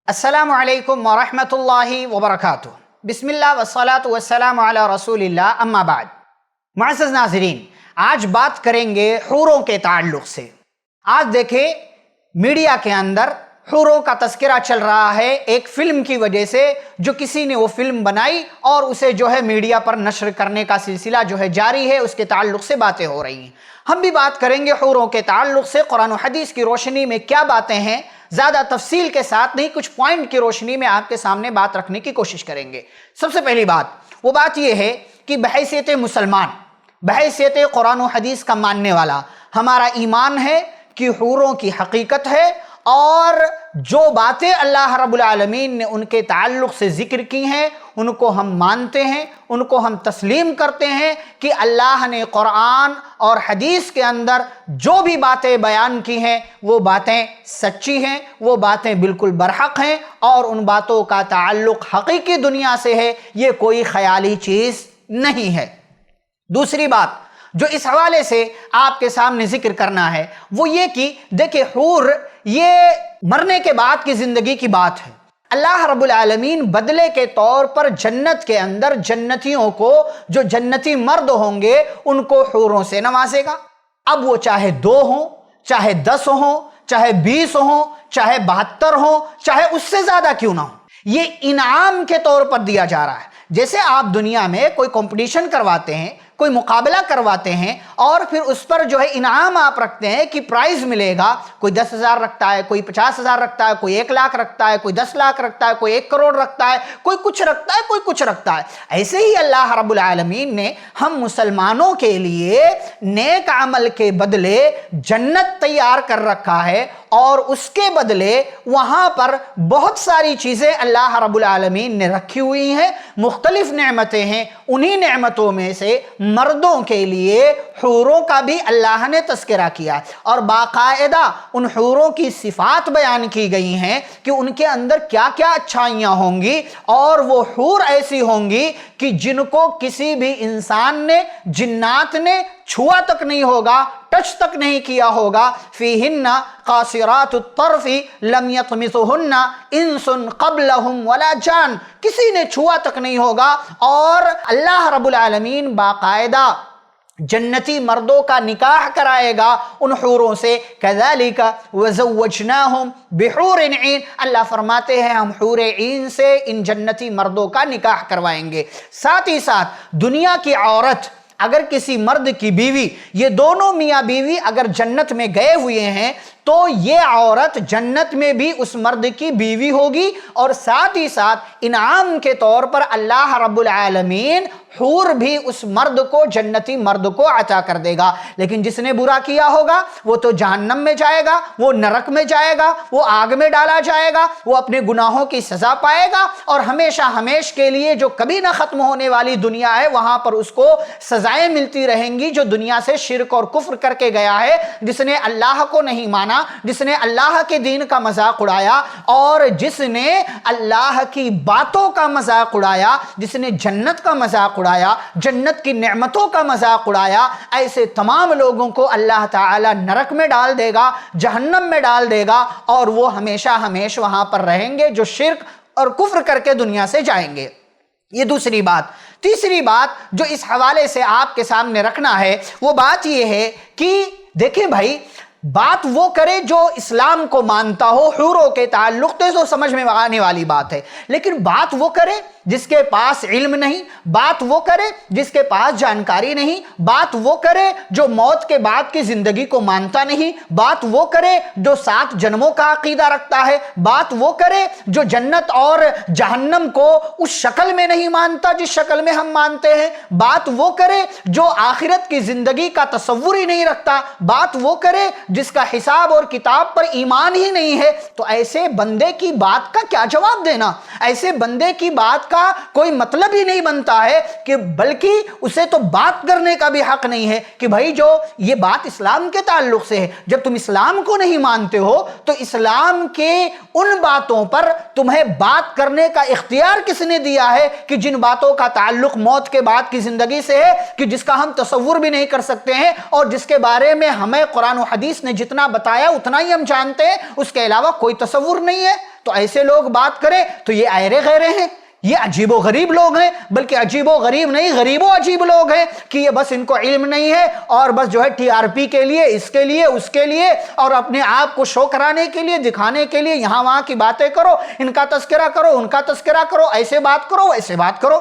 अस्सलामु अलैकुम वरहमतुल्लाहि वबरकातुह। बिस्मिल्लाह वस्सलातु वस्सलामु अला रसूलिल्लाह, अम्मा बाद। मुअज़्ज़ज़ नाज़रीन, आज बात करेंगे हूरों के ताल्लुक़ से। आज देखें, मीडिया के अंदर हूरों का तज़किरा चल रहा है एक फ़िल्म की वजह से, जो किसी ने वो फ़िल्म बनाई और उसे जो है मीडिया पर नशर करने का सिलसिला जो है जारी है, उसके ताल्लुक़ से बातें हो रही हैं। हम भी बात करेंगे हूरों के ताल्लुक़ से कुरान और हदीस की रोशनी में क्या बातें हैं, ज़्यादा तफसील के साथ नहीं, कुछ पॉइंट की रोशनी में आपके सामने बात रखने की कोशिश करेंगे। सबसे पहली बात, वो बात ये है कि बहैसियत मुसलमान, बहैसियत कुरान और हदीस का मानने वाला, हमारा ईमान है कि हूरों की हकीकत है और जो बातें अल्लाह रब्बुल आलमीन ने उनके ताल्लुक़ से ज़िक्र की हैं उनको हम मानते हैं, उनको हम तस्लीम करते हैं कि अल्लाह ने कुरान और हदीस के अंदर जो भी बातें बयान की हैं वो बातें सच्ची हैं, वो बातें बिल्कुल बरहक हैं और उन बातों का ताल्लुक़ हकीकी दुनिया से है, ये कोई ख़याली चीज़ नहीं है। दूसरी बात जो इस हवाले से आपके सामने जिक्र करना है वो ये कि देखिए, हूर ये मरने के बाद की ज़िंदगी की बात है। अल्लाह रब्बुल आलमीन बदले के तौर पर जन्नत के अंदर जन्नतियों को, जो जन्नती मर्द होंगे, उनको हूरों से नवाजेगा। अब वो चाहे 2 हों, चाहे 10 हों, चाहे 20 हों, चाहे 72 हों, चाहे उससे ज़्यादा क्यों ना हो, ये इनाम के तौर पर दिया जा रहा है। जैसे आप दुनिया में कोई कंपटीशन करवाते हैं, कोई मुकाबला करवाते हैं और फिर उस पर जो है इनाम आप रखते हैं कि प्राइज मिलेगा, कोई 10,000 रखता है, कोई 50,000 रखता है, कोई 1 लाख रखता है, कोई 10 लाख रखता है, कोई 1 करोड़ रखता है, कोई कुछ रखता है, कोई कुछ रखता है। ऐसे ही अल्लाह रब्बुल आलमीन ने हम मुसलमानों के लिए नेक अमल के बदले जन्नत तैयार कर रखा है और उसके बदले वहां पर बहुत सारी चीजें अल्लाह रब्बुल आलमीन ने रखी हुई हैं, मुख्तलिफ नेमतें हैं। उन्हीं नेमतों में से मर्दों के लिए हूरों का भी अल्लाह ने तस्करा किया और बाकायदा उन हूरों की सिफात बयान की गई हैं कि उनके अंदर क्या क्या अच्छाइयाँ होंगी और वो हूर ऐसी होंगी कि जिनको किसी भी इंसान ने, जिन्नात ने छुआ तक नहीं होगा, टच तक नहीं किया होगा। फीहिन्ना कासिरातुत तरफी लम यतमिसुहुन्ना इंसुन क़ब्लहुम वला जान, किसी ने छुआ तक नहीं होगा। और अल्लाह रब्बुल आलमीन बाकायदा जन्नती मर्दों का निकाह कराएगा उन हूरों से। कज़ालिका वज़व्वजनाहुम बिहूरिन ईन, अल्लाह फरमाते हैं हम हूरे ईन से इन जन्नती मर्दों का निकाह करवाएंगे। साथ ही साथ दुनिया की औरत अगर किसी मर्द की बीवी, ये दोनों मियाँ बीवी अगर जन्नत में गए हुए हैं तो ये औरत जन्नत में भी उस मर्द की बीवी होगी और साथ ही साथ इनाम के तौर पर अल्लाह रब्बुल आलमीन हूर भी उस मर्द को, जन्नती मर्द को अता कर देगा। लेकिन जिसने बुरा किया होगा वो तो जहन्नम में जाएगा, वो नरक में जाएगा, वो आग में डाला जाएगा, वो अपने गुनाहों की सजा पाएगा और हमेशा हमेश के लिए जो कभी ना खत्म होने वाली दुनिया है वहां पर उसको सजाएं मिलती रहेंगी। जो दुनिया से शिरक और कुफ्र करके गया है, जिसने अल्लाह को नहीं माना, जिसने अल्लाह के दीन का मजाक उड़ाया और जिसने अल्लाह की बातों का मजाक उड़ाया, जिसने जन्नत का मजाक उड़ाया, जन्नत की नेमतों का मजाक उड़ाया, ऐसे तमाम लोगों को अल्लाह ताला नरक में डाल देगा, जहन्नम में डाल देगा और वो हमेशा हमेश वहां पर रहेंगे जो शिर्क और कुफ्र करके दुनिया से जाएंगे। ये दूसरी बात। तीसरी बात जो इस हवाले से आपके सामने रखना है वो बात ये है कि देखिए भाई, बात वो करे जो इस्लाम को मानता हो, हूरों के ताल्लुक़ तो समझ में आने वाली बात है, लेकिन बात वो करे जिसके पास इल्म नहीं, बात वो करे जिसके पास जानकारी नहीं, बात वो करे जो मौत के बाद की जिंदगी को मानता नहीं, बात वो करे जो 7 जन्मों का अकीदा रखता है, बात वो करे जो जन्नत और जहन्नम को उस शक्ल में नहीं मानता जिस शक्ल में हम मानते हैं, बात वो करे जो आखिरत की जिंदगी का तसव्वुर ही नहीं रखता, बात वो करे जिसका हिसाब और किताब पर ईमान ही नहीं है। तो ऐसे बंदे की बात का क्या जवाब देना? ऐसे बंदे की बात का कोई मतलब ही नहीं बनता है कि बल्कि उसे तो बात करने का भी हक नहीं है कि भाई जो ये बात इस्लाम के ताल्लुक से है। जब तुम इस्लाम को नहीं मानते हो तो इस्लाम के उन बातों पर तुम्हें बात करने का इख्तियार किसने दिया है कि जिन बातों का ताल्लुक मौत के बाद की जिंदगी से है, कि जिसका हम तसव्वुर भी नहीं कर सकते हैं और जिसके बारे में हमें कुरान और हदीस ने जितना बताया उतना ही हम जानते हैं, उसके अलावा कोई तसव्वुर नहीं है। تو ایسے لوگ بات کریں تو یہ ایرے غیرے ہیں، یہ عجیب و غریب لوگ ہیں، بلکہ عجیب و غریب نہیں، غریب و عجیب لوگ ہیں کہ یہ بس ان کو علم نہیں ہے اور بس جو ہے ٹی آر پی کے لیے، اس کے لیے، اس کے لیے، اور اپنے آپ کو شو کرانے کے لیے، دکھانے کے لیے یہاں وہاں کی باتیں کرو، ان کا تذکرہ کرو، ان کا تذکرہ کرو، ایسے بات کرو، ویسے بات کرو۔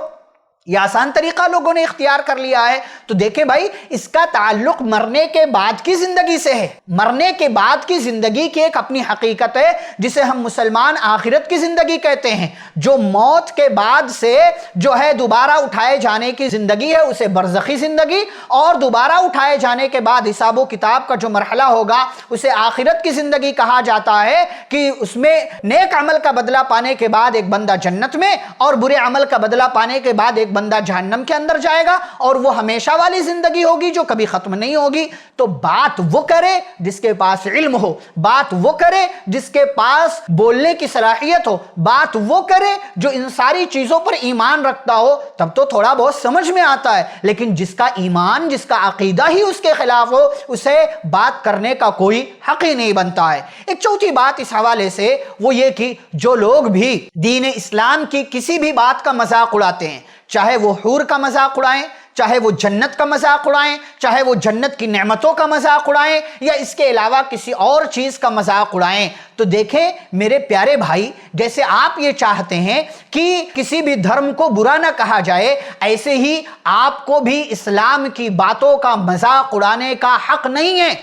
یہ آسان طریقہ لوگوں نے اختیار کر لیا ہے۔ تو دیکھیں بھائی، اس کا تعلق مرنے کے بعد کی زندگی سے ہے۔ مرنے کے بعد کی زندگی کی ایک اپنی حقیقت ہے جسے ہم مسلمان آخرت کی زندگی کہتے ہیں۔ جو موت کے بعد سے جو ہے دوبارہ اٹھائے جانے کی زندگی ہے اسے برزخی زندگی، اور دوبارہ اٹھائے جانے کے بعد حساب و کتاب کا جو مرحلہ ہوگا اسے آخرت کی زندگی کہا جاتا ہے، کہ اس میں نیک عمل کا بدلہ پانے کے بعد ایک بندہ جنت میں، اور برے عمل کا بدلہ پانے کے بعد ایک بندہ جہنم کے اندر جائے گا، اور وہ ہمیشہ والی زندگی ہوگی جو کبھی ختم نہیں ہوگی۔ تو بات وہ کرے جس کے پاس علم ہو، بات وہ کرے جس کے پاس بولنے کی صلاحیت ہو، بات وہ کرے جو ان ساری چیزوں پر ایمان رکھتا ہو، تب تو تھوڑا بہت سمجھ میں آتا ہے۔ لیکن جس کا ایمان، جس کا عقیدہ ہی اس کے خلاف ہو، اسے بات کرنے کا کوئی حق ہی نہیں بنتا ہے۔ ایک چوتھی بات اس حوالے سے وہ یہ کہ جو لوگ بھی دین اسلام کی کسی بھی بات کا مذاق اڑاتے ہیں، چاہے وہ حور کا مذاق اڑائیں، چاہے وہ جنت کا مذاق اڑائیں، چاہے وہ جنت کی نعمتوں کا مذاق اڑائیں، یا اس کے علاوہ کسی اور چیز کا مذاق اڑائیں، تو دیکھیں میرے پیارے بھائی، جیسے آپ یہ چاہتے ہیں کہ کسی بھی دھرم کو برا نہ کہا جائے، ایسے ہی آپ کو بھی اسلام کی باتوں کا مذاق اڑانے کا حق نہیں ہے،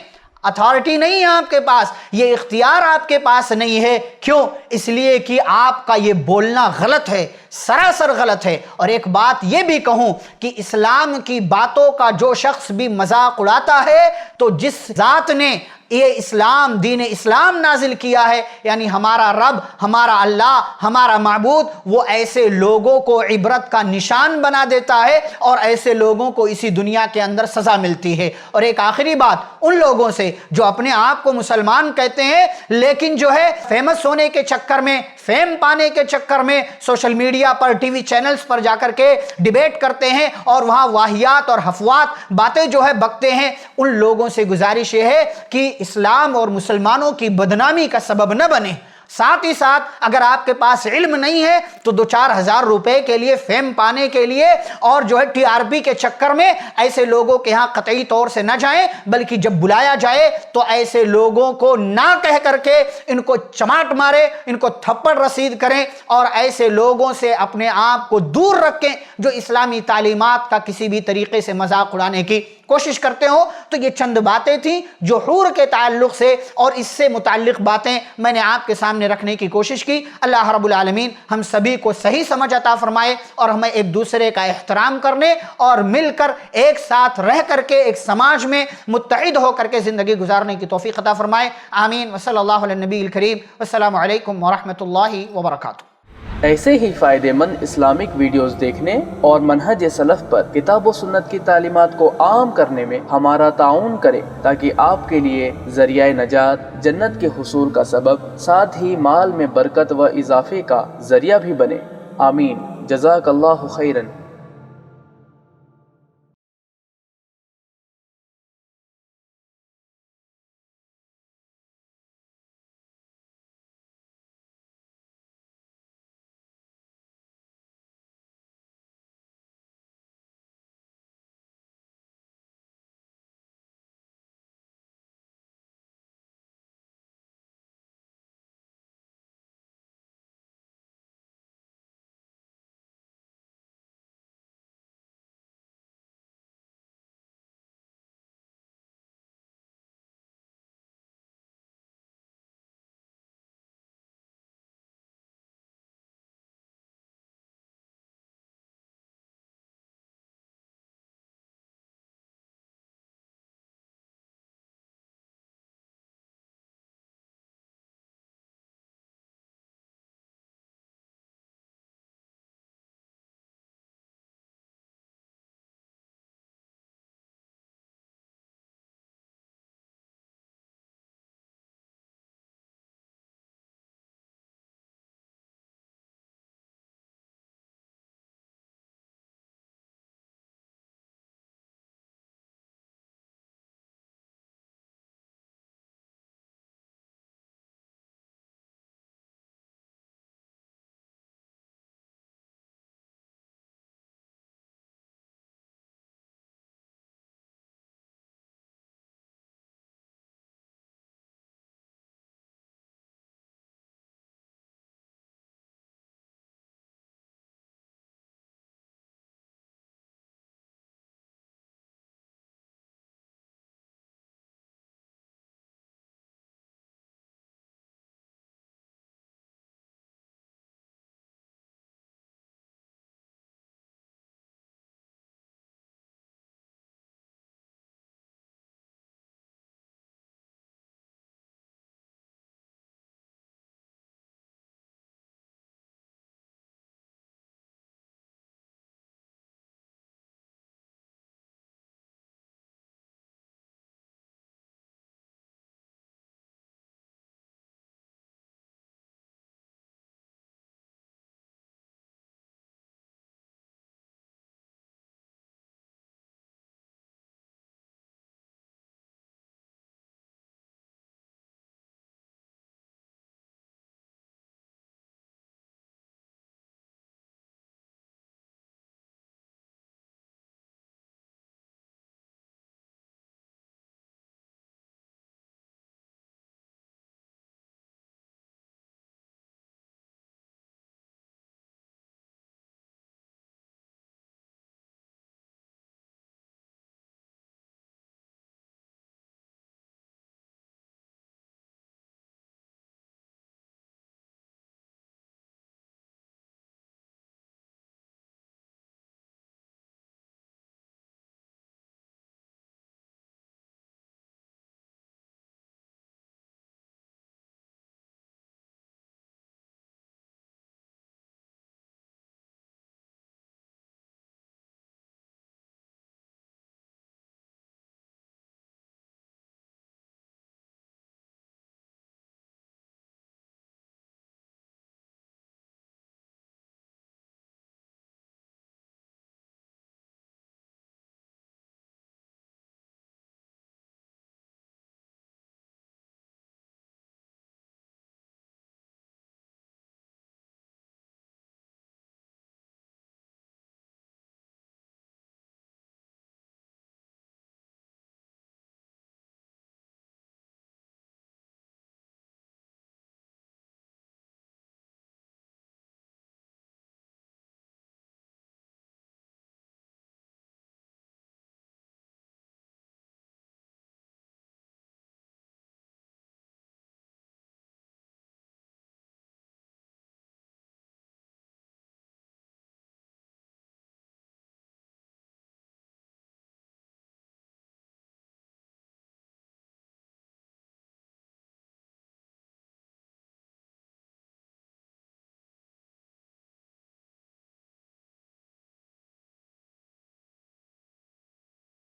اتھارٹی نہیں ہے آپ کے پاس، یہ اختیار آپ کے پاس نہیں ہے۔ کیوں؟ اس لیے کہ آپ کا یہ بولنا غلط ہے، سراسر غلط ہے۔ اور ایک بات یہ بھی کہوں کہ اسلام کی باتوں کا جو شخص بھی مذاق اڑاتا ہے، تو جس ذات نے یہ اسلام، دین اسلام نازل کیا ہے، یعنی ہمارا رب، ہمارا اللہ، ہمارا معبود، وہ ایسے لوگوں کو عبرت کا نشان بنا دیتا ہے، اور ایسے لوگوں کو اسی دنیا کے اندر سزا ملتی ہے۔ اور ایک آخری بات ان لوگوں سے جو اپنے آپ کو مسلمان کہتے ہیں، لیکن جو ہے فیمس ہونے کے چکر میں، فیم پانے کے چکر میں سوشل میڈیا پر، ٹی وی چینلز پر جا کر کے ڈیبیٹ کرتے ہیں اور وہاں واہیات اور حفوات باتیں جو ہے بکتے ہیں، ان لوگوں سے گزارش یہ ہے کہ اسلام اور مسلمانوں کی بدنامی کا سبب نہ بنے۔ ساتھ ہی ساتھ اگر آپ کے پاس علم نہیں ہے تو 2-4 ہزار روپے کے لیے، فیم پانے کے لیے، اور جو ہے ٹی آر پی کے چکر میں ایسے لوگوں کے ہاں قطعی طور سے نہ جائیں، بلکہ جب بلایا جائے تو ایسے لوگوں کو نہ کہہ کر کے ان کو چماٹ مارے، ان کو تھپڑ رسید کریں، اور ایسے لوگوں سے اپنے آپ کو دور رکھیں جو اسلامی تعلیمات کا کسی بھی طریقے سے مذاق اڑانے کی کوشش کرتے ہو۔ تو یہ چند باتیں تھیں جو حور کے تعلق سے اور اس سے متعلق باتیں میں نے آپ کے سامنے رکھنے کی کوشش کی۔ اللہ رب العالمین ہم سبھی کو صحیح سمجھ عطا فرمائے، اور ہمیں ایک دوسرے کا احترام کرنے اور مل کر ایک ساتھ رہ کر کے ایک سماج میں متحد ہو کر کے زندگی گزارنے کی توفیق عطا فرمائے۔ آمین۔ وصلی اللہ علی النبی الکریم۔ والسلام علیکم ورحمۃ اللہ وبرکاتہ۔ ایسے ہی فائدہ مند اسلامک ویڈیوز دیکھنے اور منہج سلف پر کتاب و سنت کی تعلیمات کو عام کرنے میں ہمارا تعاون کریں، تاکہ آپ کے لیے ذریعہ نجات، جنت کے حصول کا سبب، ساتھ ہی مال میں برکت و اضافے کا ذریعہ بھی بنے۔ آمین۔ جزاک اللہ خیرن۔